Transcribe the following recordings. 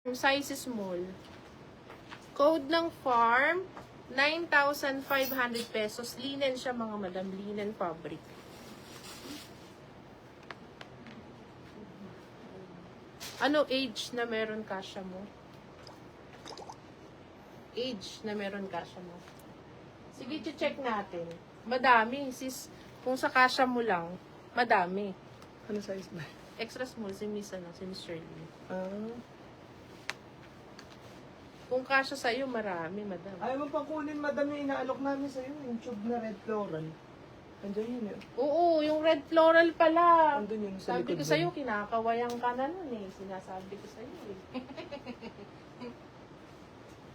Size small. Code ng farm, 9,500 pesos. Linen siya mga madam. Linen fabric. Ano age na meron kasya mo? Age na meron kasya mo. Sige, check natin. Madami. Sis, kung sa kasya mo lang, madami. Ano size ba? Extra small, si Miss Shirley. Ah. Kung kasya sa'yo, marami, madam. Ayaw mo pang kunin, madam, yung inaalok namin sa'yo. Yung tube na red floral. Andiyan yun eh. Oo, yung red floral pala. Andun yun sa Sabi likod ko doon. sa'yo, kinakawayang ka na nun eh. Sinasabi ko sa'yo eh.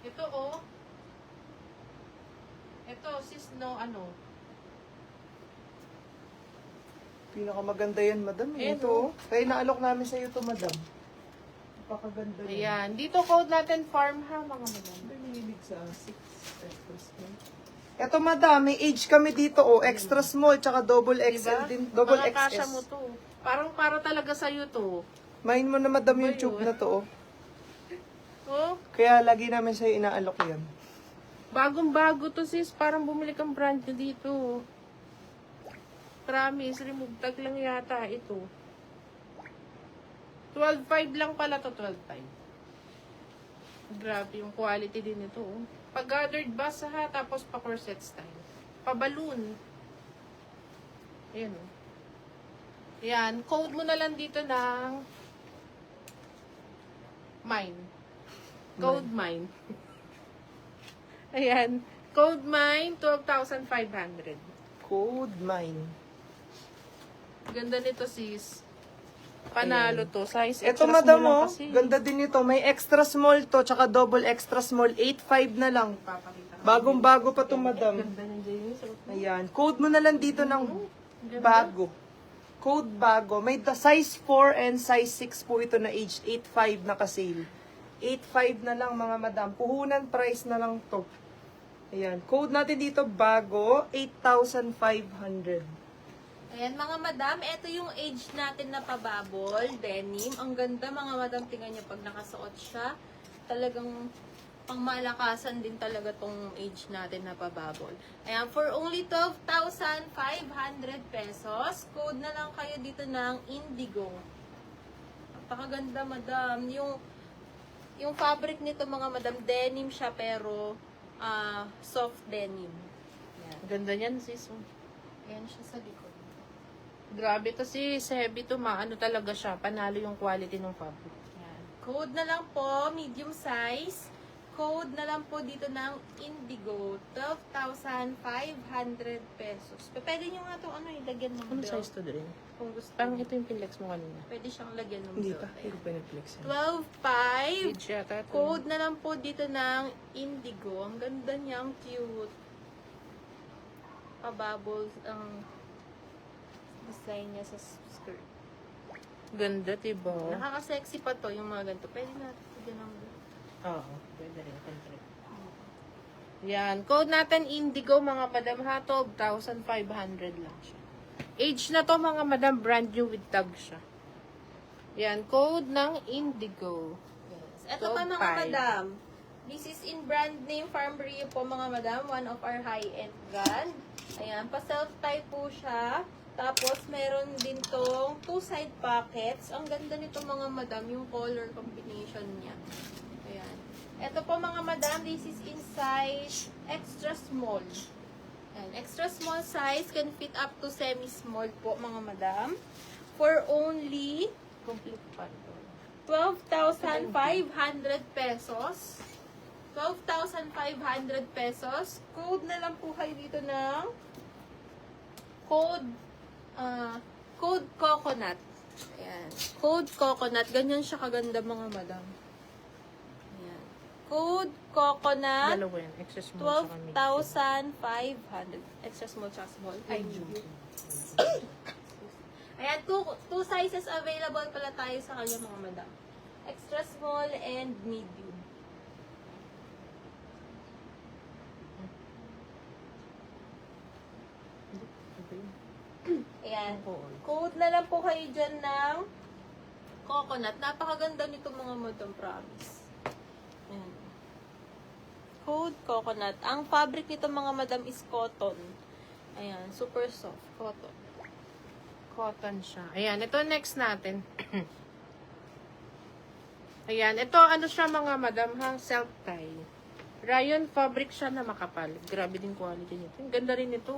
Ito oh. Ito, sis, no, ano. Pinakamaganda yan, madam. Ayan, Ito, oh. Kaya inaalok namin sa'yo to, madam. Napakaganda yan. Ayan. Dito code natin farm ha, mga madam. Pinilig sa 6 extra small. Ito, madam, may age kami dito, oh. Extra small, tsaka double XL din. Double Mga kasya XS. mo to. Parang para talaga sa'yo to. Main mo na, madam, yung Ba tube yun? na to, oh. Oh, Kaya lagi namin sa'yo inaalok yan. bagong-bago to sis. Parang bumili kang brand nyo dito. Promise, remove tag lang yata ito. 12.5 lang pala to, 12.5. Grabe yung quality din ito. Oh. Pag-gathered basa ha, tapos pa-corset style. Pa-balloon. Ayan oh. Ayan, code mo na lang dito ng mine. Code mine. Ayan, code mine, 12,500. Code mine. Ganda nito sis. Panalo to. Size Ito, extra madam, small lang oh. kasi. Ganda din ito. May extra small to, tsaka double extra small. 8.5 na lang. Papakita ko. Bagong-bago pa to, madam. Ganda ng James. Ayan. Code mo na lang dito ng Ganda. bago. Code bago. May size 4 and size 6 po ito na age 8.5 na ka-sale. 8.5 na lang, mga madam. Puhunan price na lang to. Ayan. Code natin dito bago, 8,500. Ayan mga madam, ito yung age natin na pababol, denim. Ang ganda mga madam, tingnan nyo pag nakasuot siya. Talagang pangmalakasan din talaga tong age natin na pababol. Ayan, for only 12,500 pesos. Code na lang kayo dito ng Indigo. Napakaganda madam. Yung fabric nito mga madam, denim siya pero soft denim. Ayan. Ganda niyan sis. Oh. Ayan siya sa likod. Grabe to sis. Heavy to. Maano talaga siya. Panalo yung quality ng fabric. Yan. Code na lang po, medium size. Code na lang po dito ng Indigo, 12,500 pesos. Pwede nyo nga itong ilagyan ng Ano belt. size to din? Kung gusto. Parang ito yung pinlex mo kanina. Pwede siyang lagyan ng Hindi belt. pa. Hindi pa na-flex yan. 12,500. Age yata ito. Code na lang po dito ng Indigo. Ang ganda niya, ang cute. Pabubbles ang design niya sa skirt. Ganda, diba? Nakaka-sexy pa to, yung mga ganito. Pwede natin lagyan ng belt. Oo. Pwede rin. Country. Yan. Code natin Indigo, mga madam ha. 12,500 lang siya. Age na to, mga madam. Brand new with tag siya. Yan. Code ng Indigo. Yes. Ito pa mga 12,500. madam. This is in brand name Farm Brio po mga madam. One of our high-end brand. Ayan. Pa-self-tie po siya. Tapos, meron din tong 2 side pockets. Ang ganda nito mga madam, yung color combination niya. Ayan. Ito po mga madam, this is in size extra small. Ayan. Extra small size can fit up to semi-small po mga madam. For only Complete pa ito. 12,500 pesos. 12,500 pesos. Code na lang po kayo dito ng code coconut. Ayan. Code coconut. Ganyan siya kaganda mga madam. Ayan. Code coconut. Dalawa yan. Extra small sa kami. 12,500. Extra small tsaka small. Ay, Ayan, two sizes available pala tayo sa kanya mga madam. Extra small and medium. Ayan. Code na lang po kayo dyan ng coconut. Napakaganda nito mga madam, promise. Code coconut. Ang fabric nito mga madam is cotton. Ayan, super soft. Cotton. Cotton siya. Ayan, ito next natin. Ayan, ito ano siya mga madam ha, self tie. Rayon fabric siya na makapal. Grabe din quality nito. Ang ganda rin ito.